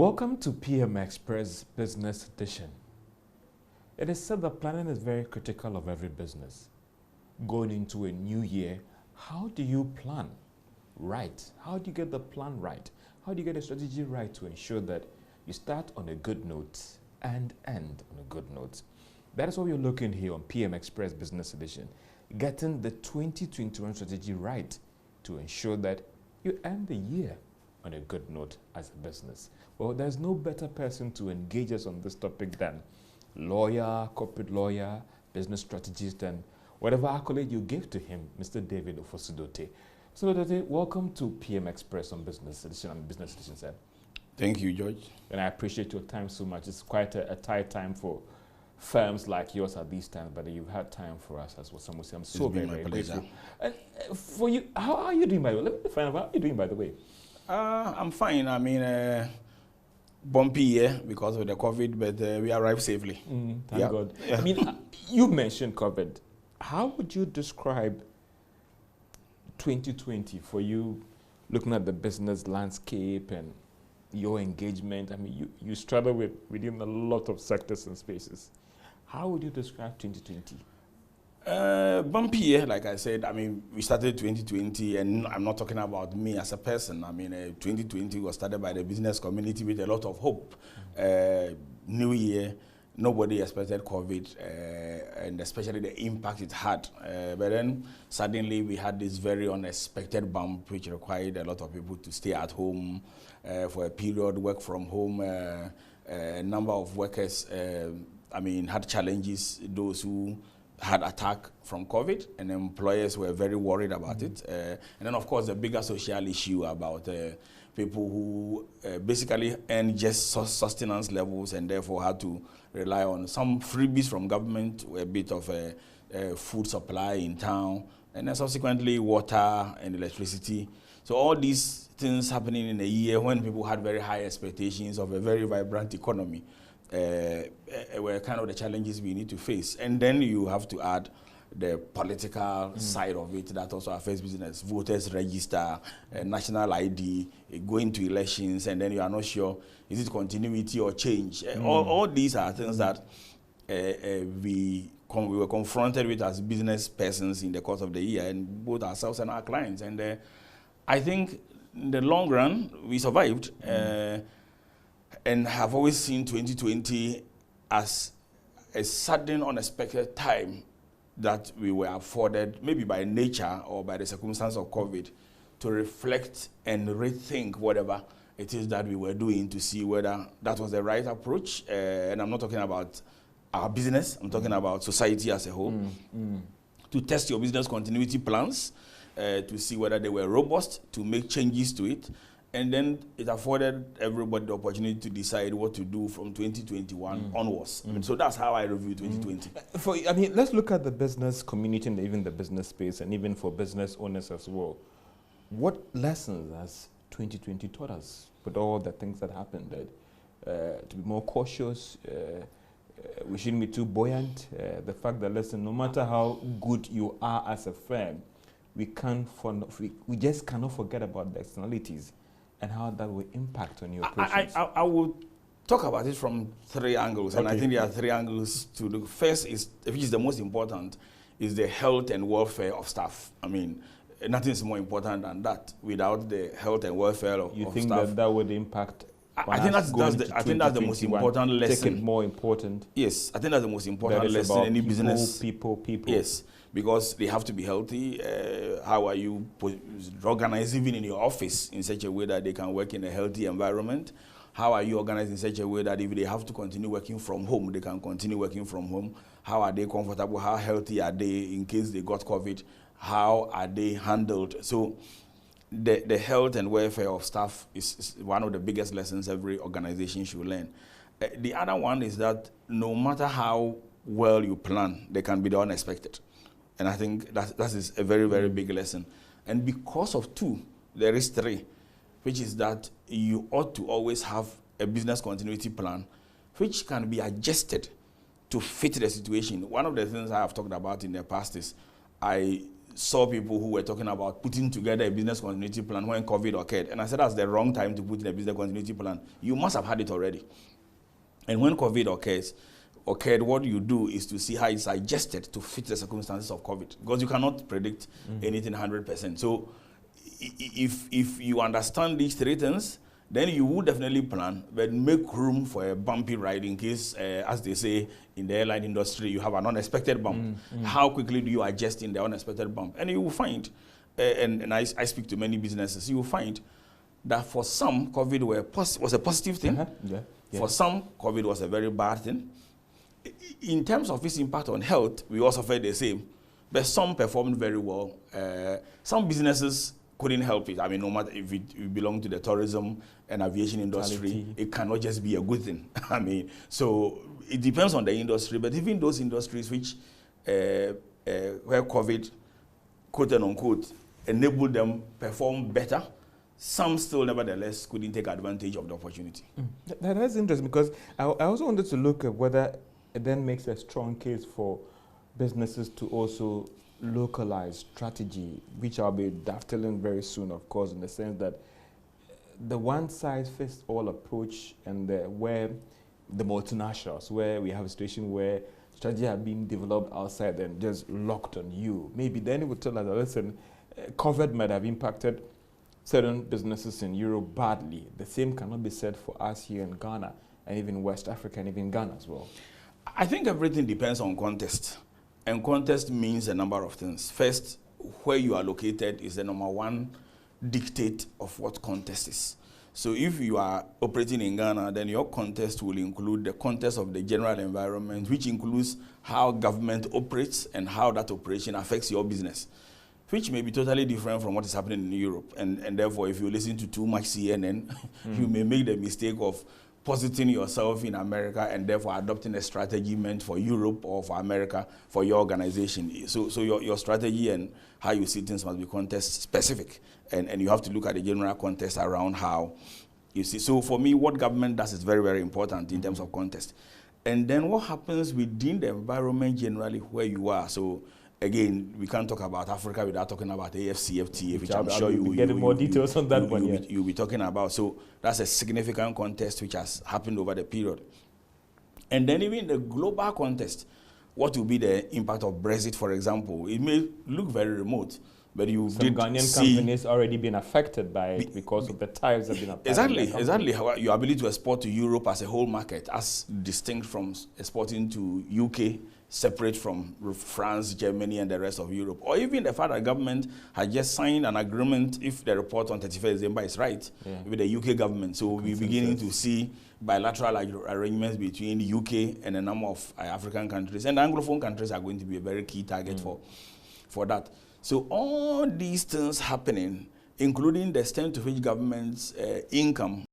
Welcome to PM Express Business Edition. It is said that planning is very critical of every business. Going into a new year, how do you plan right? How do you get the plan right? How do you get the strategy right to ensure that you start on a good note and end on a good note? That is what we're looking here on PM Express Business Edition, getting the 2021 strategy right to ensure that you end the year on a good note as a business. Well, there's no better person to engage us on this topic than lawyer, corporate lawyer, business strategist, and whatever accolade you give to him, Mr. David Ofosudote. So, Ofosudote, welcome to PM Express on Business Edition, sir. Thank you, George. And I appreciate your time so much. It's quite a tight time for firms like yours at these times, but you've had time for us, as what some would say. I'm so very grateful. And for you, how are you doing, by the way? Let me find out, how are you doing, by the way? I'm fine. I mean, bumpy year because of the COVID, but we arrived safely. Thank God. Yeah. I mean, you mentioned COVID. How would you describe 2020 for you, looking at the business landscape and your engagement? I mean, you struggle within a lot of sectors and spaces. How would you describe 2020? Bumpy year, like I said. I mean, we started 2020, and I'm not talking about me as a person. I mean, 2020 was started by the business community with a lot of hope. New year, nobody expected COVID, and especially the impact it had. But then suddenly we had this very unexpected bump, which required a lot of people to stay at home for a period, work from home. A number of workers, had challenges. Those who had attack from COVID, and employers were very worried about it. And then, of course, the bigger social issue about people who basically earn just sustenance levels and therefore had to rely on some freebies from government, a bit of food supply in town, and then subsequently water and electricity. So all these things happening in a year when people had very high expectations of a very vibrant economy were kind of the challenges we need to face. And then you have to add the political side of it that also affects business. Voters register, national ID, going to elections, and then you are not sure, is it continuity or change? All these are things that we were confronted with as business persons in the course of the year, and both ourselves and our clients. And I think in the long run, we survived. And have always seen 2020 as a sudden, unexpected time that we were afforded, maybe by nature or by the circumstance of COVID, to reflect and rethink whatever it is that we were doing to see whether that was the right approach. And I'm not talking about our business, I'm talking about society as a whole. To test your business continuity plans, to see whether they were robust, to make changes to it. And then it afforded everybody the opportunity to decide what to do from 2021 onwards. So that's how I review 2020. Let's look at the business community and even the business space, and even for business owners as well. What lessons has 2020 taught us with all the things that happened? To be more cautious, we shouldn't be too buoyant. The fact that, listen, no matter how good you are as a firm, we just cannot forget about the externalities and how that will impact on your operations. I will talk about it from three angles, and I think there are three angles to look. First is, which is the most important, is the health and welfare of staff. I mean, nothing is more important than that. Without the health and welfare of staff, you think that would impact? I think that's the most important lesson. Take it more important. Yes, I think that's the most important lesson in any business. People. Yes, because they have to be healthy. How are you organized even in your office in such a way that they can work in a healthy environment? How are you organized in such a way that if they have to continue working from home, they can continue working from home? How are they comfortable? How healthy are they in case they got COVID? How are they handled? So the health and welfare of staff is one of the biggest lessons every organization should learn. The other one is that no matter how well you plan, there can be the unexpected. And I think that is a very, very big lesson. And because of two, there is three, which is that you ought to always have a business continuity plan, which can be adjusted to fit the situation. One of the things I have talked about in the past is I saw people who were talking about putting together a business continuity plan when COVID occurred. And I said that's the wrong time to put in a business continuity plan. You must have had it already. And when COVID occurred, what you do is to see how it's adjusted to fit the circumstances of COVID, because you cannot predict anything 100%. So if you understand these three things, then you would definitely plan, but make room for a bumpy ride in case, as they say in the airline industry, you have an unexpected bump. How quickly do you adjust in the unexpected bump? And you will find, and I speak to many businesses, you will find that for some, COVID was a positive thing. Yeah. For some, COVID was a very bad thing. In terms of its impact on health, we also felt the same, but some performed very well. Some businesses couldn't help it. I mean, no matter if you belong to the tourism and aviation industry, it cannot just be a good thing. I mean, so it depends on the industry, but even those industries which, where COVID, quote and unquote, enabled them perform better, some still nevertheless couldn't take advantage of the opportunity. That's interesting, because I also wanted to look at whether it then makes a strong case for businesses to also localized strategy, which I'll be dovetailing very soon, of course, in the sense that the one-size-fits-all approach and where the multinationals, where we have a situation where strategy are being developed outside and just locked on you. Maybe then it would tell us, listen, COVID might have impacted certain businesses in Europe badly. The same cannot be said for us here in Ghana and even West Africa and even Ghana as well. I think everything depends on context. And context means a number of things. First, where you are located is the number one dictate of what context is. So if you are operating in Ghana, then your context will include the context of the general environment, which includes how government operates and how that operation affects your business, which may be totally different from what is happening in Europe. And therefore, if you listen to too much CNN, you may make the mistake of positing yourself in America and therefore adopting a strategy meant for Europe or for America for your organization. So your strategy and how you see things must be context specific. And you have to look at the general context around how you see. So for me, what government does is very, very important in terms of context. And then what happens within the environment generally where you are. So again, we can't talk about Africa without talking about AFCFTA, which I'm sure you will get more details on that one. You'll be talking about. So that's a significant context which has happened over the period. And then even the global context, what will be the impact of Brexit, for example? It may look very remote, but you did Ghanaian see companies already been affected by it because of the tariffs that have been applied. Exactly. How your ability to export to Europe as a whole market, as distinct from exporting to UK, separate from France, Germany, and the rest of Europe. Or even the fact that government has just signed an agreement, if the report on 31st December is right, with the UK government. So we're beginning to see bilateral arrangements between the UK and a number of African countries. And the Anglophone countries are going to be a very key target for that. So all these things happening, including the extent to which government's income